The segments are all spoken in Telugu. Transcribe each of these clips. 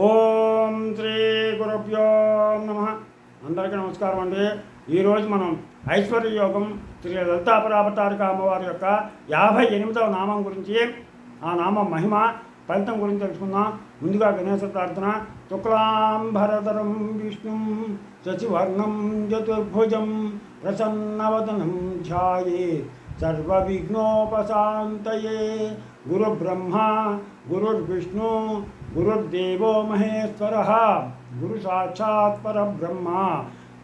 ఓం శ్రీ గురుభ్యో నమ. అందరికీ నమస్కారం అండి. ఈరోజు మనం ఐశ్వర్య యోగం శ్రీ లలితాపరాపతారిక అమ్మవారి యొక్క 58వ నామం గురించి, ఆ నామం మహిమ ఫలితం గురించి తెలుసుకుందాం. ముందుగా గణేశ ప్రార్థన. శుక్లాంబరధరం విష్ణుం శశివర్ణం చతుర్భుజం ప్రసన్నవదనం ధ్యాయే సర్వవిఘ్నోపశాంతయే. గురుబ్రహ్మ గురుర్విష్ణు గురుర్దేవో మహేశ్వరః గురు సాక్షాత్ పరబ్రహ్మ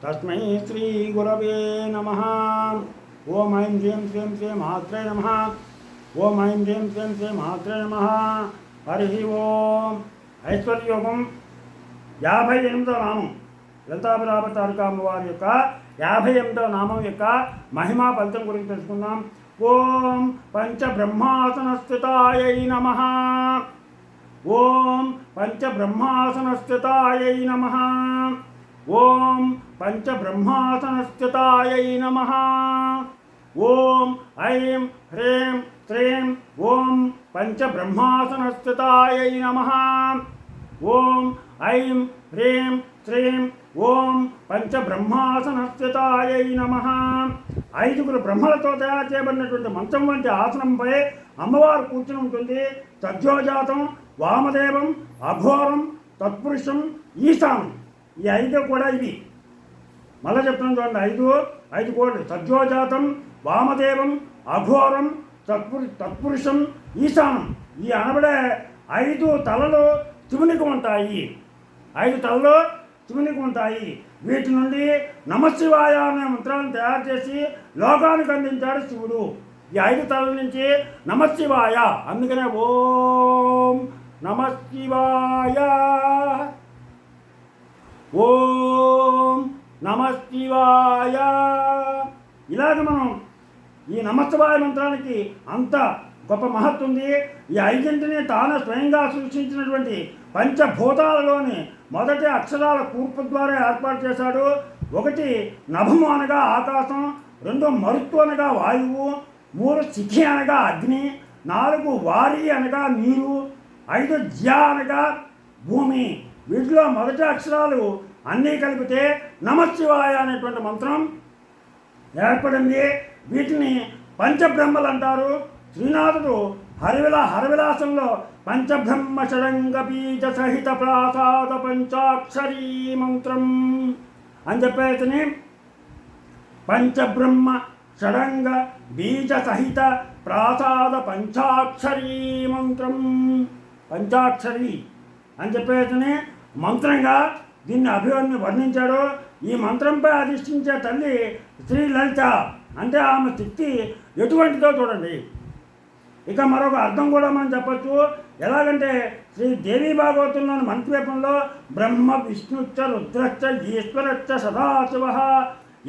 తస్మై శ్రీ గురవే నమః. ఓం ఐం హ్రీం శ్రీం శ్రీ మాత్రే నమః. ఓం ఐం హ్రీం శ్రీం శ్రీ మాత్రే నమః. హరి ఓం. ఐశ్వర్యయోగం 58వ నామం లలితాపరాపతారిక అమ్మవారి యొక్క 58వ నామం యొక్క మహిమా ఫలితం గురించి తెలుసుకుందాం. ఓం పంచబ్రహ్మాసనస్థితాయై నమః. ఓం పంచబ్రహ్మాసనస్థితాయై నమః. ఓం పంచబ్రహ్మాసనస్థితాయై నమః. ఓం ఐం హ్రీం శ్రీం ఓం పంచబ్రహ్మాసనస్థితాయై నమః. ఓం ఐం హ్రీం శ్రీం ఓం పంచబ్రహ్మాసనస్థితాయై నమః. 5 బ్రహ్మలతో తయారు చేయబడినటువంటి మంచం వంటి ఆసనంపై అమ్మవారు కూర్చుని ఉంటుంది. సద్యోజాతం, వామదేవం, అఘోరం, తత్పురుషం, ఈశానం. ఈ 5 కూడా ఇవి. మళ్ళీ చెప్తున్నాను చూడండి. 5 కోట్లు. సద్యోజాతం, వామదేవం, అఘోరం, తత్పురుషం, ఈశానం. ఈ అనబడే 5 తలలు శివునికి ఉంటాయి. 5 తలలు శివునికి ఉంటాయి. వీటి నుండి నమశివాయ అనే మంత్రాలను తయారు చేసి లోకానికి అందించాడు శివుడు. ఈ 5 తలల నుంచి నమశివాయ. అందుకనే ఓం నమశివాయ, ఓం నమశివాయ. ఇలాగ మనం ఈ నమశివాయ మంత్రానికి అంత గొప్ప మహత్వం ఉంది. ఈ 5ంటిని తాను స్వయంగా సృష్టించినటువంటి పంచభూతాలలోని మొదటి అక్షరాల కూర్పు ద్వారా ఏర్పాటు చేశాడు. 1 నభము అనగా ఆకాశం, 2 మరుత్తు అనగా వాయువు, 3 శిఖి అనగా అగ్ని, 4 వారి అనగా నీరు, 5 జ్యా అనగా భూమి. వీటిలో మొదటి అక్షరాలు అన్నీ కలిపితే నమశివాయ అనేటువంటి మంత్రం ఏర్పడింది. వీటిని పంచబ్రహ్మలు అంటారు. శ్రీనాథుడు హరవిలాసంలో పంచబ్రహ్మ షడంగ బీజ సహిత ప్రాసాద పంచాక్షరీ మంత్రం అని చెప్పేసి పంచబ్రహ్మ షడంగ బీజ సహిత ప్రాసాద పంచాక్షరీ మంత్రం, పంచాక్షరి అని చెప్పేసి మంత్రంగా దీన్ని అభివర్ణి వర్ణించాడు. ఈ మంత్రంపై అధిష్ఠించే తల్లి శ్రీ లలిత. అంటే ఆమె శక్తి ఎటువంటిదో చూడండి. ఇక మరొక అర్థం కూడా మనం చెప్పచ్చు. ఎలాగంటే శ్రీ దేవీ భాగవతంలోని మంత్రపంలో బ్రహ్మ విష్ణుచ్చ రుద్రచ్చ ఈశ్వరచ్చ సదాశివ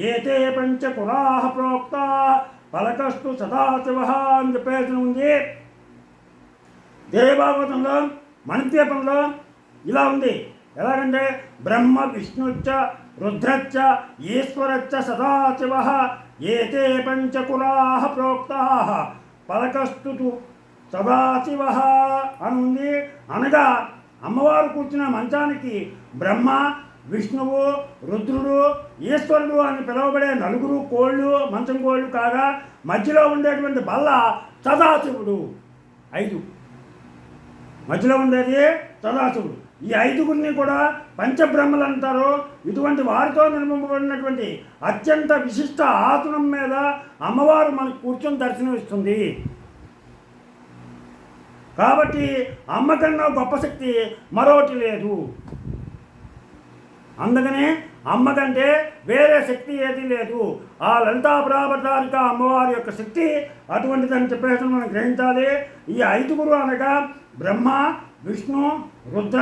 ఏతే పంచకులాః ప్రోక్త పలకస్తు సదాశివ అని చెప్పేసి ఉంది. దేవీ భాగవతంలో మంత్రపంలో ఇలా ఉంది. ఎలాగంటే బ్రహ్మ విష్ణుచ్చ రుద్రచ్చ ఈశ్వరచ్చ సదాశివ ఏతే పంచకులాః ప్రోక్తాః పలకస్తు సదాశివ అని ఉంది. అనగా అమ్మవారు కూర్చున్న మంచానికి బ్రహ్మ, విష్ణువు, రుద్రుడు, ఈశ్వరుడు అని పిలువబడే 4 కోళ్ళు, మంచం కోళ్ళు కాగా మధ్యలో ఉండేటువంటి బల్ల సదాశివుడు. 5 మధ్యలో ఉండేది సదాశివుడు. ఈ 5గురిని కూడా పంచబ్రహ్మలు అంటారు. ఇటువంటి వారితో నిర్మింపబడినటువంటి అత్యంత విశిష్ట ఆసనం మీద అమ్మవారు మనకు కూర్చొని దర్శనమిస్తుంది. కాబట్టి అమ్మకన్నా గొప్ప శక్తి మరొకటి లేదు. అందుకనే అమ్మకంటే వేరే శక్తి ఏది లేదు. ఆ లలితాపరాపతారిక అమ్మవారి యొక్క శక్తి అటువంటిదని చెప్పేసి మనం గ్రహించాలి. ఈ 5 అనగా బ్రహ్మ, విష్ణు, రుద్ర,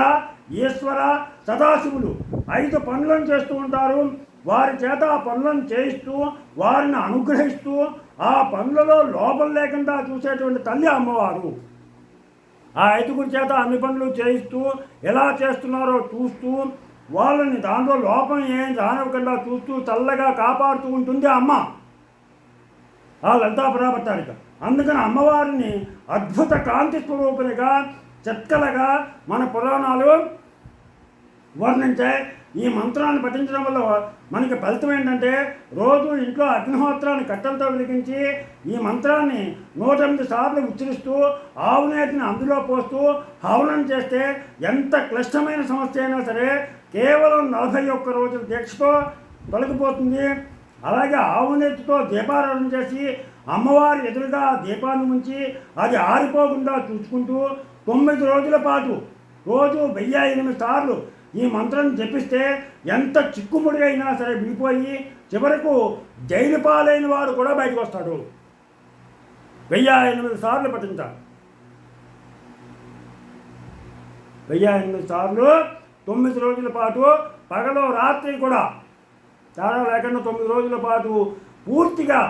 ఈశ్వర, సదాశివులు 5 పనులను చేస్తూ ఉంటారు. వారి చేత ఆ పనులను చేయిస్తూ వారిని అనుగ్రహిస్తూ ఆ పనులలో లోపం లేకుండా చూసేటువంటి తల్లి అమ్మవారు. ఆ 5 చేత అన్ని పనులు చేయిస్తూ ఎలా చేస్తున్నారో చూస్తూ వాళ్ళని దాంట్లో లోపం ఏం రానివ్వకుండా చూస్తూ చల్లగా కాపాడుతూ ఉంటుంది అమ్మ, ఆ లలితాపరాపతారిక. అందుకని అమ్మవారిని అద్భుత కాంతి స్వరూపిణిగా చెక్కలుగా మన పురాణాలు వర్ణించాయి. ఈ మంత్రాన్ని పఠించడం వల్ల మనకి ఫలితం ఏంటంటే రోజు ఇంట్లో అగ్నిహోత్రాన్ని కట్టెలతో వెలిగించి ఈ మంత్రాన్ని 108 సార్లు ఉచ్చరిస్తూ ఆవునేతిని అందులో పోస్తూ హవనం చేస్తే ఎంత క్లిష్టమైన సమస్య అయినా సరే కేవలం 41 రోజుల దీక్షతో తొలగిపోతుంది. అలాగే ఆవునేతితో దీపారాధన చేసి అమ్మవారి ఎదురుగా దీపాన్ని ఉంచి అది ఆరిపోకుండా చూసుకుంటూ 9 రోజుల పాటు రోజు 1008 సార్లు ఈ మంత్రం జపిస్తే ఎంత చిక్కుముడి అయినా సరే విడిపోయి చివరకు జైలు పాలైన వాడు కూడా బయటకు వస్తాడు. 1008 సార్లు పఠించాలి. 1008 సార్లు 9 రోజుల పాటు పగలు రాత్రి కూడా తేడా లేకుండా 9 రోజుల పాటు పూర్తిగా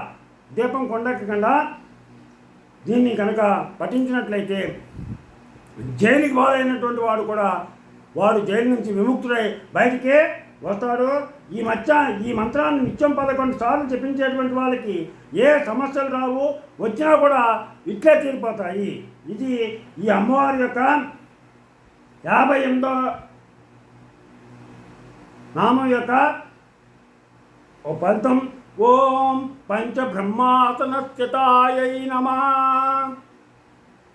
దీపం కొండెక్కకుండా దీన్ని కనుక పఠించినట్లయితే జైలుకి పాలైనటువంటి వాడు కూడా వాడు జైలు నుంచి విముక్తుడై బయటికి వస్తాడు. ఈ మంత్రాన్ని నిత్యం 11 సార్లు జపించేటువంటి వాళ్ళకి ఏ సమస్యలు రావు, వచ్చినా కూడా ఇట్లే తీరిపోతాయి. ఇది ఈ అమ్మవారి యొక్క 58వ నామం యొక్క ఫలితం. ఓం పంచబ్రహ్మాసనస్థితాయై నమః.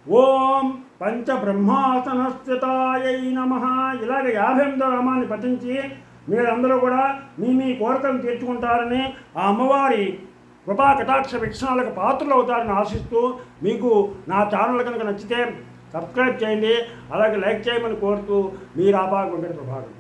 ఓం పంచబ్రహ్మాసనస్థితాయై నమః. ఇలాగ 58వ నామాన్ని పఠించి మీరందరూ కూడా మీ కోరికను తీర్చుకుంటారని ఆ అమ్మవారి కృపా కటాక్ష వీక్షణాలకు పాత్రలు అవుతారని ఆశిస్తూ, మీకు నా ఛానల్ కనుక నచ్చితే సబ్స్క్రైబ్ చేయండి, అలాగే లైక్ చేయమని కోరుతూ మీ రాపాకు వెంకట ప్రభాకర్.